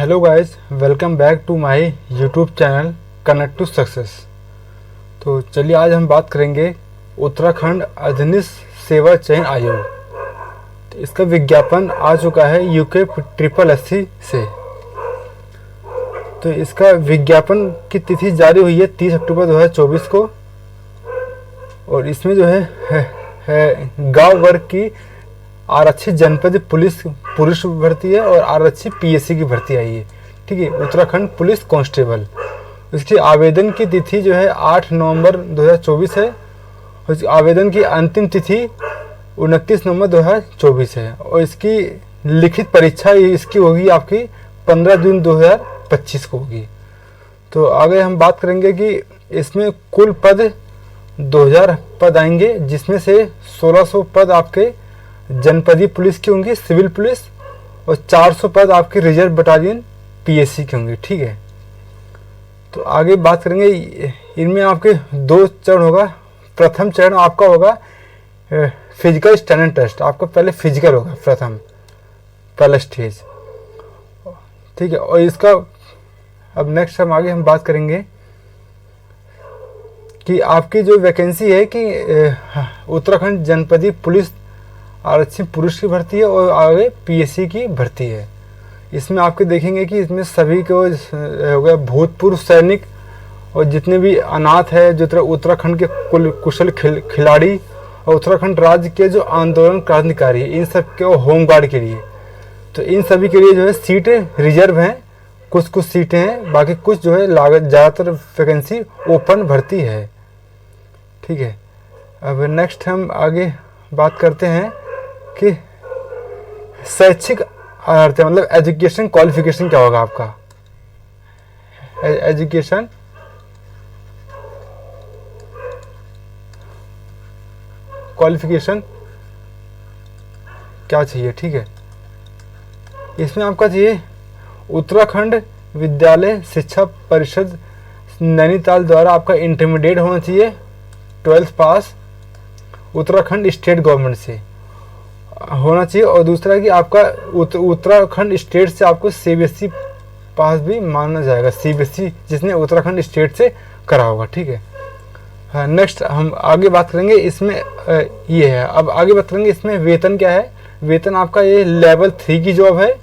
Hello guys, welcome back to my YouTube channel connect to success. तो चलिए आज हम बात करेंगे उत्तराखंड अधीनस्थ सेवा चयन आयोग। तो इसका विज्ञापन आ चुका है यूके SSSC से। तो इसका विज्ञापन की तिथि जारी हुई है 30 अक्टूबर 2024 को। और इसमें जो है गांव वर्ग की आरक्षित जनपद पुलिस पुरुष भर्ती है और आरक्षित PSC की भर्ती आई है। ठीक है, उत्तराखंड पुलिस कांस्टेबल। इसकी आवेदन की तिथि जो है 8 नवंबर 2024 है और इसकी आवेदन की अंतिम तिथि 29 नवंबर 2024 है। और इसकी लिखित परीक्षा इसकी होगी आपकी 15 जून 2025 को होगी। तो आगे हम बात करेंगे कि इसमें कुल पद 2000 पद आएंगे, जिसमें से 1600 पद आपके जनपदीय पुलिस की होंगी, सिविल पुलिस, और 400 पद आपके रिजर्व बटालियन PSC की होंगी। ठीक है, तो आगे बात करेंगे। इनमें आपके 2 चरण होगा। प्रथम चरण आपका होगा फिजिकल स्टैंडर्ड टेस्ट। आपका पहले फिजिकल होगा पहला स्टेज। ठीक है, और इसका अब नेक्स्ट हम बात करेंगे कि आपकी जो वैकेंसी है कि उत्तराखंड जनपदीय पुलिस आरक्षित पुरुष की भर्ती है और आगे PSC की भर्ती है। इसमें आपके देखेंगे कि इसमें सभी को हो गया भूतपूर्व सैनिक और जितने भी अनाथ है, जो उत्तराखंड के कुशल खिलाड़ी और उत्तराखंड राज्य के जो आंदोलन क्रांतिकारी है, इन सब के होमगार्ड के लिए। तो इन सभी के लिए जो है सीटें रिजर्व हैं, कुछ सीटें हैं, बाकी कुछ जो है लागत ज़्यादातर वैकेंसी ओपन भर्ती है। ठीक है, अब नेक्स्ट हम आगे बात करते हैं कि शैक्षिक अर्हता मतलब एजुकेशन क्वालिफिकेशन क्या होगा आपका। एजुकेशन क्वालिफिकेशन क्या चाहिए। ठीक है, इसमें आपका चाहिए उत्तराखंड विद्यालय शिक्षा परिषद नैनीताल द्वारा आपका इंटरमीडिएट होना चाहिए, 12th पास उत्तराखंड स्टेट गवर्नमेंट से होना चाहिए। और दूसरा कि आपका उत्तराखंड स्टेट से आपको CBSE पास भी माना जाएगा, CBSE जिसने उत्तराखंड स्टेट से करा होगा। ठीक है, हाँ, नेक्स्ट हम आगे बात करेंगे। इसमें ये है, अब आगे बात करेंगे इसमें वेतन क्या है। वेतन आपका ये लेवल 3 की जॉब है।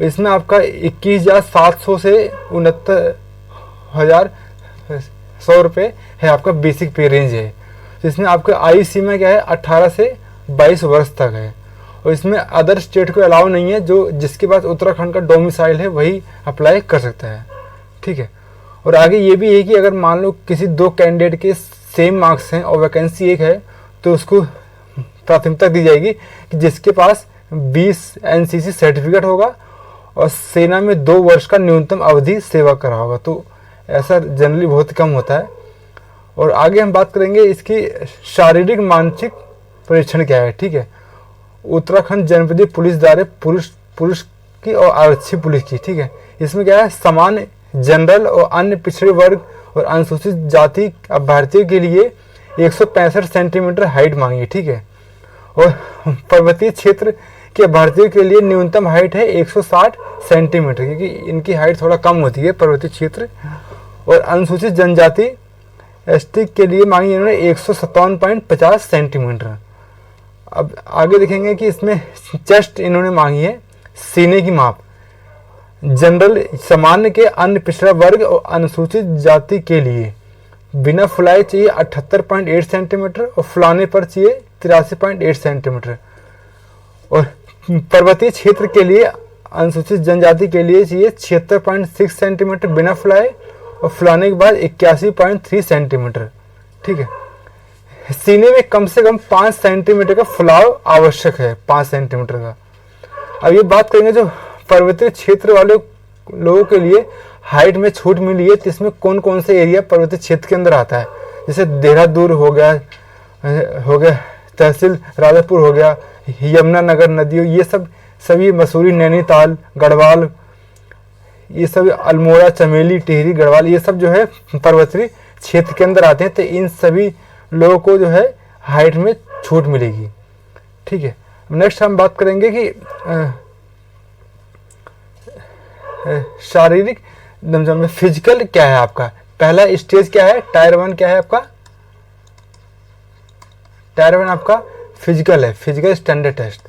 इसमें आपका 21,700 से 69,100 रुपये है आपका बेसिक पे रेंज है। तो इसमें आपका आयु सीमा क्या है 18 से 22 वर्ष तक है। और इसमें अदर स्टेट को अलाउ नहीं है, जो जिसके पास उत्तराखंड का डोमिसाइल है वही अप्लाई कर सकता है। ठीक है, और आगे ये भी है कि अगर मान लो किसी 2 कैंडिडेट के सेम मार्क्स हैं और वैकेंसी एक है, तो उसको प्राथमिकता दी जाएगी कि जिसके पास 20 NCC सर्टिफिकेट होगा और सेना में 2 वर्ष का न्यूनतम अवधि सेवा करा होगा। तो ऐसा जनरली बहुत कम होता है। और आगे हम बात करेंगे इसकी शारीरिक मानसिक परीक्षण क्या है। ठीक है, उत्तराखंड जनपदीय पुलिस द्वारा पुरुष की और आरक्षित पुलिस की। ठीक है, इसमें क्या है सामान्य, जनरल और अन्य पिछड़े वर्ग और अनुसूचित जाति अभ्यर्थियों के लिए 165 सेंटीमीटर हाइट मांगी। ठीक है, और पर्वतीय क्षेत्र के अभ्यर्थियों के लिए न्यूनतम हाइट है 160 सेंटीमीटर, क्योंकि इनकी हाइट थोड़ा कम होती है पर्वतीय क्षेत्र। और अनुसूचित जनजाति ST के लिए मांगी इन्होंने 157.50 सेंटीमीटर। अब आगे देखेंगे कि इसमें चेस्ट इन्होंने मांगी है सीने की माप। जनरल सामान्य के अन्य पिछड़ा वर्ग और अनुसूचित जाति के लिए बिना फुलाए चाहिए 78.8 सेंटीमीटर और फुलाने पर चाहिए 83.8 सेंटीमीटर। और पर्वतीय क्षेत्र के लिए अनुसूचित जनजाति के लिए चाहिए 76.6 सेंटीमीटर बिना फुलाए और फुलाने के बाद 81.3 सेंटीमीटर। ठीक है, सीने में कम से कम 5 सेंटीमीटर का फुलाव आवश्यक है, 5 सेंटीमीटर का। अब ये बात करेंगे जो पर्वतीय क्षेत्र वाले लोगों के लिए हाइट में छूट मिली है, तो इसमें कौन कौन से एरिया पर्वतीय क्षेत्र के अंदर आता है। जैसे देहरादून हो गया तहसील राजापुर हो गया, यमुनानगर नदियों, ये सब सभी मसूरी, नैनीताल, गढ़वाल, ये सब अल्मोड़ा, चमेली, टिहरी, गढ़वाल, ये सब जो है पर्वतीय क्षेत्र के अंदर आते हैं। तो इन सभी लोगों को जो है हाइट में छूट मिलेगी। ठीक है, नेक्स्ट हम बात करेंगे कि शारीरिक फिजिकल क्या है आपका, पहला स्टेज क्या है, टायर 1 क्या है आपका, टायर 1 आपका फिजिकल है, फिजिकल स्टैंडर्ड टेस्ट।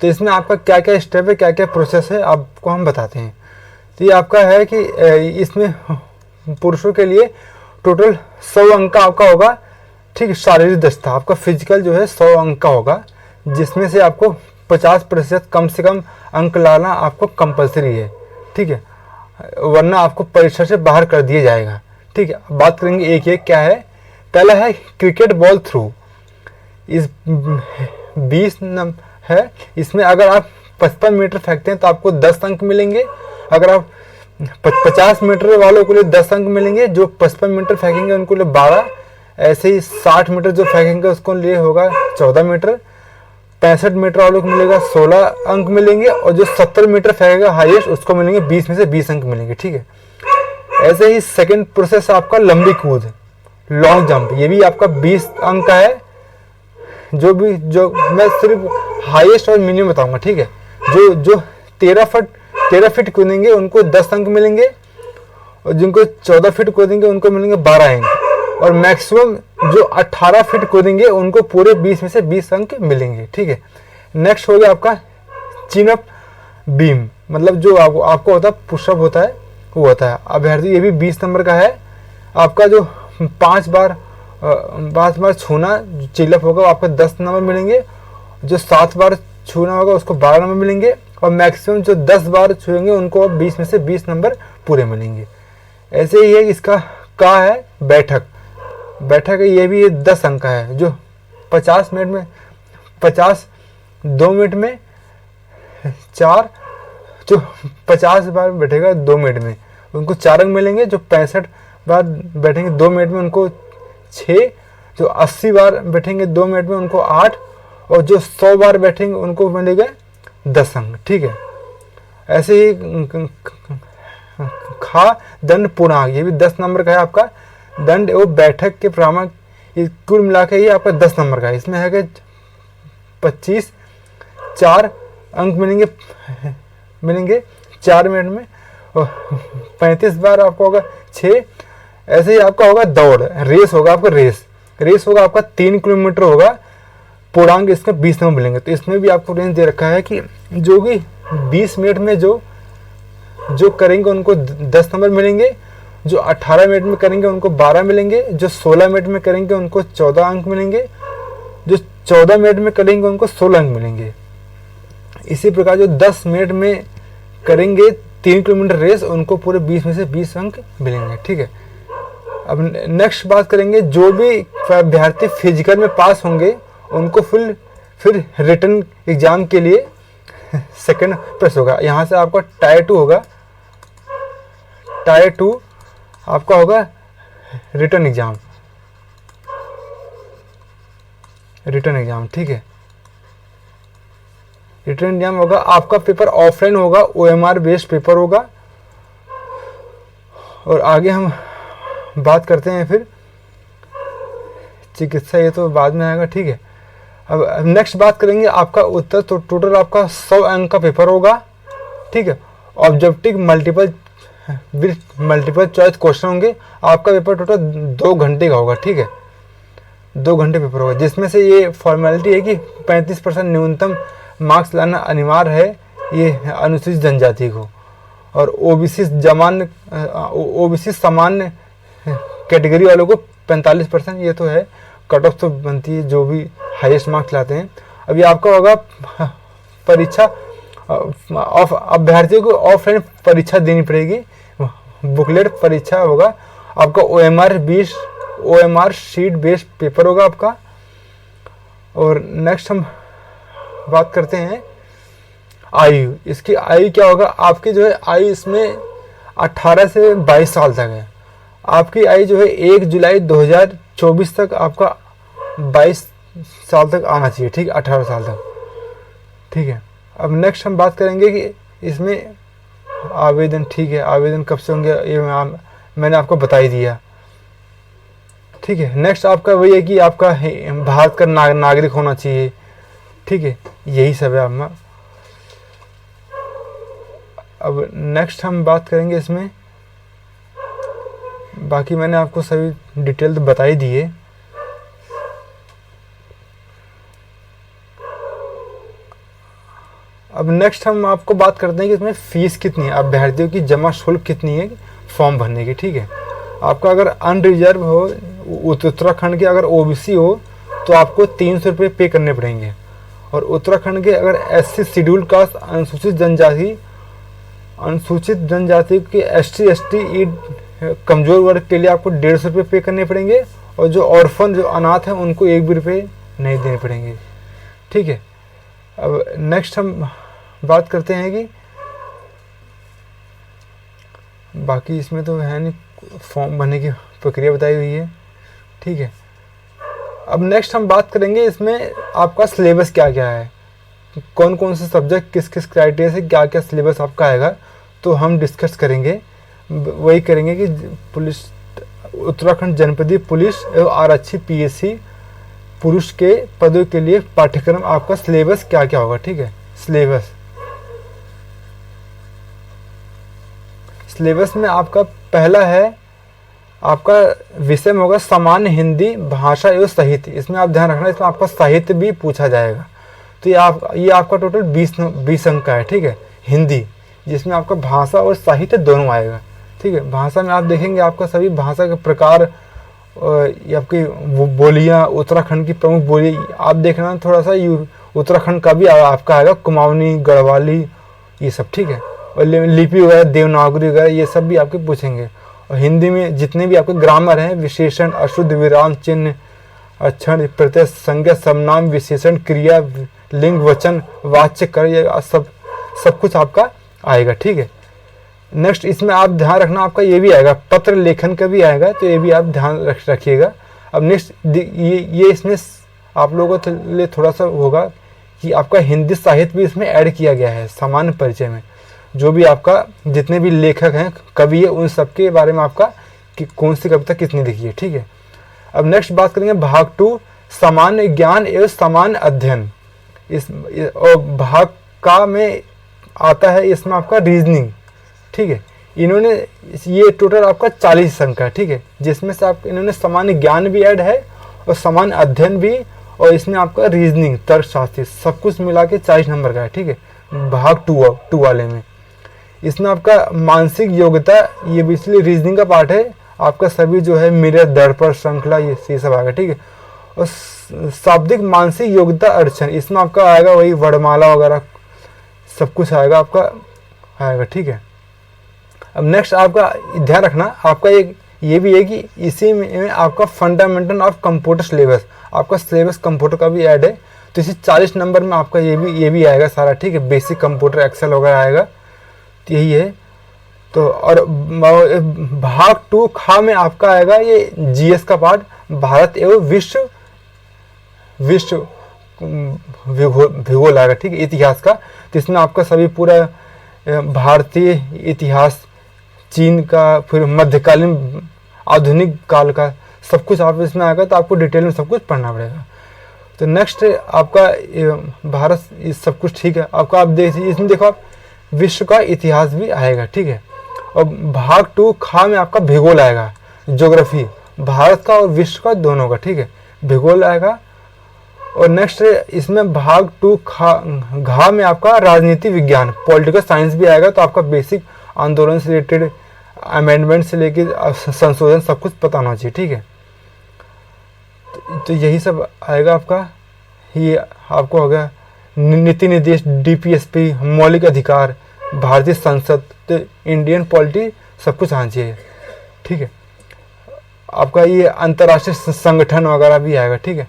तो इसमें आपका क्या क्या स्टेप है, क्या क्या प्रोसेस है आपको हम बताते हैं। तो ये आपका है कि इसमें पुरुषों के लिए टोटल 100 अंक का आपका होगा, ठीक, शारीरिक दक्षता आपका फिजिकल जो है 100 अंक का होगा, जिसमें से आपको 50% कम से कम अंक लाना आपको कंपलसरी है, ठीक है, वरना आपको परीक्षा से बाहर कर दिया जाएगा, ठीक है। बात करेंगे एक एक क्या है। पहला है क्रिकेट बॉल थ्रू, इस 20 है, इसमें अगर आप 55 मीटर फेंकते हैं तो आपको 10 अंक मिलेंगे, अगर आप 50 मीटर वालों के लिए 10 अंक मिलेंगे, जो 55 मीटर फेंकेंगे उनको लिए 12, ऐसे ही 60 मीटर जो फेंकेंगे उसको लिए होगा 14 मीटर, 65 मीटर वालों को मिलेगा 16 अंक मिलेंगे, और जो 70 मीटर फेंकेगा हाईएस्ट उसको मिलेंगे 20 में से 20 अंक मिलेंगे, ठीक है। ऐसे ही सेकंड प्रोसेस आपका लंबी कूद, लॉन्ग जंप, ये भी आपका 20 अंक का है, जो मैं सिर्फ हाईएस्ट और मिनिमम बताऊंगा, ठीक है। जो 13 फीट कूदेंगे उनको 10 अंक मिलेंगे, और जिनको 14 फीट कूदेंगे उनको मिलेंगे 12 अंक, और मैक्सिमम जो 18 फीट कूदेंगे उनको पूरे 20 में से 20 अंक मिलेंगे, ठीक है। नेक्स्ट हो गया आपका चिन अप बीम, मतलब जो आपको होता है पुशअप होता है वो होता है अभ्यर्थी, ये भी 20 नंबर का है आपका। जो 5 बार छूना चिलअप होगा वो आपको 10 नंबर मिलेंगे, जो 7 बार छूना होगा उसको 12 नंबर मिलेंगे, और मैक्सिमम जो 10 बार छूएंगे उनको 20 में से 20 नंबर पूरे मिलेंगे। ऐसे ही है इसका का है बैठक है, ये भी 10 अंक का है, जो 50 मिनट में 2 मिनट में 4, जो 50 बार बैठेगा 2 मिनट में उनको 4 अंक मिलेंगे, जो 65 बार बैठेंगे 2 मिनट में उनको 6, जो 80 बार बैठेंगे 2 मिनट में उनको 8, और जो 100 बार बैठेंगे उनको मिलेगा 10 अंक, ठीक है। ऐसे ही खा दंड पूर्णांक, ये भी 10 नंबर का है आपका, दंड एवं बैठक के प्रामाणिक, कुल मिला के ये आपका 10 नंबर का है। इसमें है कि 25 4 अंक मिलेंगे 4 मिनट में, और 35 बार आपको होगा 6। ऐसे ही आपका होगा दौड़, रेस होगा आपका, रेस होगा आपका 3 किलोमीटर होगा, पूर्णांक इसमें 20 नंबर मिलेंगे। तो इसमें भी आपको रेंज दे रखा है कि जो भी 20 मिनट में जो करेंगे उनको 10 नंबर मिलेंगे, जो 18 मिनट में करेंगे उनको 12 मिलेंगे, जो 16 मिनट में करेंगे उनको 14 अंक मिलेंगे, जो 14 मिनट में करेंगे उनको 16 अंक मिलेंगे। इसी प्रकार जो 10 मिनट में करेंगे 3 किलोमीटर रेस उनको पूरे 20 में से 20 अंक मिलेंगे, ठीक है। अब नेक्स्ट बात करेंगे, जो भी अभ्यर्थी फिजिकल में पास होंगे उनको फिर रिटर्न एग्जाम के लिए सेकंड प्रेस होगा। यहाँ से आपका टायर 2 होगा, टायर 2 आपका होगा रिटर्न एग्जाम, ठीक है। रिटर्न एग्जाम होगा आपका, पेपर ऑफलाइन होगा, OMR बेस्ड पेपर होगा। और आगे हम बात करते हैं फिर चिकित्सा, ये तो बाद में आएगा, ठीक है। अब नेक्स्ट बात करेंगे आपका उत्तर, तो टोटल आपका 100 अंक का पेपर होगा, ठीक है। ऑब्जेक्टिव मल्टीपल चॉइस क्वेश्चन होंगे, आपका पेपर टोटल 2 घंटे का होगा, ठीक है, 2 घंटे पेपर होगा, जिसमें से ये फॉर्मेलिटी है कि 35% न्यूनतम मार्क्स लाना अनिवार्य है ये अनुसूचित जनजाति को, और ओबीसी सामान्य कैटेगरी वालों को 45%, ये तो है कट ऑफ तो बनती है जो भी हाईएस्ट मार्क्स लाते हैं। अभी आपका होगा परीक्षा, अभ्यर्थियों को ऑफलाइन परीक्षा देनी पड़ेगी, बुकलेट परीक्षा होगा आपका, OMR शीट बेस्ड पेपर होगा आपका। और नेक्स्ट हम बात करते हैं आयु, इसकी आयु क्या होगा, आपकी जो है आयु इसमें 18 से 22 साल तक है। आपकी आयु जो है 1 जुलाई 2024 तक आपका 22 साल तक आना चाहिए, ठीक है, 18 साल तक, ठीक है। अब नेक्स्ट हम बात करेंगे कि इसमें आवेदन, ठीक है, आवेदन कब से होंगे ये मैंने आपको बता ही दिया, ठीक है। नेक्स्ट आपका वही है कि आपका भारत का नागरिक होना चाहिए, ठीक है, यही सब है। अब नेक्स्ट हम बात करेंगे इसमें, बाकी मैंने आपको सभी डिटेल तो बता ही दी है। अब नेक्स्ट हम आपको बात करते हैं कि इसमें फ़ीस कितनी है, अभ्यर्थियों की जमा शुल्क कितनी है फॉर्म भरने की। ठीक है, आपका अगर अनरिजर्व हो, उत्तराखंड के अगर ओबीसी हो तो आपको 300 रुपये पे करने पड़ेंगे, और उत्तराखंड के अगर एससी शेड्यूल कास्ट अनुसूचित जनजाति के एसटी एसटी कमज़ोर वर्ग के लिए आपको 150 रुपये पे करने पड़ेंगे, और जो ऑर्फन जो अनाथ हैं उनको 1 भी रुपये नहीं देने पड़ेंगे। ठीक है, अब नेक्स्ट हम बात करते हैं कि बाकी इसमें तो है नहीं, फॉर्म भरने की प्रक्रिया बताई हुई है। ठीक है, अब नेक्स्ट हम बात करेंगे इसमें आपका सिलेबस क्या क्या है, कौन कौन से सब्जेक्ट किस किस क्राइटेरिया से क्या क्या सिलेबस आपका आएगा, तो हम डिस्कस करेंगे। वही करेंगे कि पुलिस, उत्तराखंड जनपदीय पुलिस एवं आरक्षी पीएससी पुरुष के पदों के लिए पाठ्यक्रम आपका सिलेबस क्या क्या होगा। ठीक है, सिलेबस में आपका पहला है, आपका विषय में होगा सामान्य हिंदी भाषा एवं साहित्य। इसमें आप ध्यान रखना, इसमें आपका साहित्य भी पूछा जाएगा। तो ये आपका टोटल 20 अंक का है। ठीक है, हिंदी जिसमें आपका भाषा और साहित्य दोनों आएगा। ठीक है, भाषा में आप देखेंगे आपका सभी भाषा के प्रकार, ये आपकी बोलियाँ, उत्तराखंड की प्रमुख बोली आप देखना, थोड़ा सा उत्तराखंड का भी आपका आएगा, कुमाऊनी, गढ़वाली, ये सब। ठीक है, और लिपि वगैरह, देवनागरी वगैरह, ये सब भी आपके पूछेंगे। और हिंदी में जितने भी आपके ग्रामर हैं, विशेषण, अशुद्ध, विराम चिन्ह, अक्षर, प्रत्यय, संज्ञा, सर्वनाम, विशेषण, क्रिया, लिंग, वचन, वाच्य, कर, ये सब कुछ आपका आएगा। ठीक है, नेक्स्ट इसमें आप ध्यान रखना, आपका ये भी आएगा, पत्र लेखन का भी आएगा, तो ये भी आप ध्यान रखिएगा। अब नेक्स्ट ये इसमें आप लोगों के लिए थोड़ा सा होगा कि आपका हिंदी साहित्य भी इसमें ऐड किया गया है सामान्य परिचय में। जो भी आपका जितने भी लेखक हैं, कवि है, उन सब के बारे में आपका कि कौन सी कविता कितनी लिखी है। ठीक है, अब नेक्स्ट बात करेंगे भाग 2, सामान्य ज्ञान एवं सामान्य अध्ययन। और भाग का में आता है इसमें आपका रीजनिंग। ठीक है, इन्होंने ये टोटल आपका 40 अंक है। ठीक है, जिसमें से आप इन्होंने सामान्य ज्ञान भी ऐड है और सामान्य अध्ययन भी, और इसमें आपका रीजनिंग, तर्कशास्त्री, सब कुछ मिला के 40 नंबर का है। ठीक है, भाग 2 वाले में इसमें आपका मानसिक योग्यता, ये भी इसलिए रीजनिंग का पार्ट है, आपका सभी जो है मिरर, दर्पण, श्रृंखला, ये सब आएगा। ठीक है, और शाब्दिक मानसिक योग्यता अड़चन, इसमें आपका आएगा वही वर्णमाला वगैरह सब कुछ आएगा आपका आएगा। ठीक है, अब नेक्स्ट आपका ध्यान रखना, आपका एक ये भी है कि इसी में आपका फंडामेंटल ऑफ कंप्यूटर सिलेबस, आपका सिलेबस कंप्यूटर का भी ऐड है, तो इसी 40 नंबर में आपका ये भी आएगा सारा। ठीक है, बेसिक कंप्यूटर, एक्सेल वगैरह आएगा, तो यही है। तो और भाग 2 खा में आपका आएगा ये जीएस का पार्ट, भारत एवं विश्व भूगोल आएगा। ठीक है, इतिहास का, तो इसमें आपका सभी पूरा भारतीय इतिहास, चीन का, फिर मध्यकालीन, आधुनिक काल का सब कुछ आप इसमें आएगा, तो आपको डिटेल में सब कुछ पढ़ना पड़ेगा। तो नेक्स्ट आपका भारत, ये सब कुछ ठीक है आपका। आप इसमें देखो, आप विश्व का इतिहास भी आएगा। ठीक है, और भाग 2 खा में आपका भूगोल आएगा, ज्योग्राफी, भारत का और विश्व का दोनों का। ठीक है, भूगोल आएगा। और नेक्स्ट इसमें भाग 2 घा में आपका राजनीति विज्ञान, पॉलिटिकल साइंस भी आएगा, तो आपका बेसिक आंदोलन से रिलेटेड, अमेंडमेंट से लेकर संशोधन सब कुछ पता होना चाहिए। ठीक है, तो यही सब आएगा आपका। ये आपको हो गया नीति निर्देश, डीपीएसपी, मौलिक अधिकार, भारतीय संसद, तो इंडियन पॉलिटी सब कुछ आना चाहिए। ठीक है, आपका ये अंतर्राष्ट्रीय संगठन वगैरह भी आएगा। ठीक है,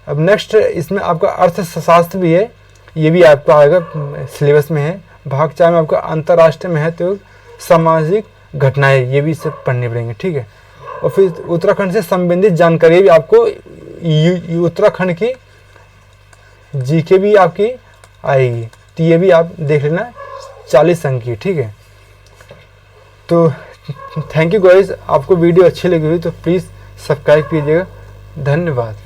अब नेक्स्ट इसमें आपका अर्थशास्त्र भी है, ये भी आपका आएगा, सिलेबस में है। भाग 4 में आपका अंतर्राष्ट्रीय महत्व, सामाजिक घटनाएं, ये भी सब पढ़ने पड़ेंगे। ठीक है, और फिर उत्तराखंड से संबंधित जानकारी भी आपको, उत्तराखंड की जीके भी आपकी आएगी, तो ये भी आप देख लेना, 40 अंक की। ठीक है, तो थैंक यू गाइस, आपको वीडियो अच्छी लगी हुई तो प्लीज़ सब्सक्राइब कीजिएगा। धन्यवाद।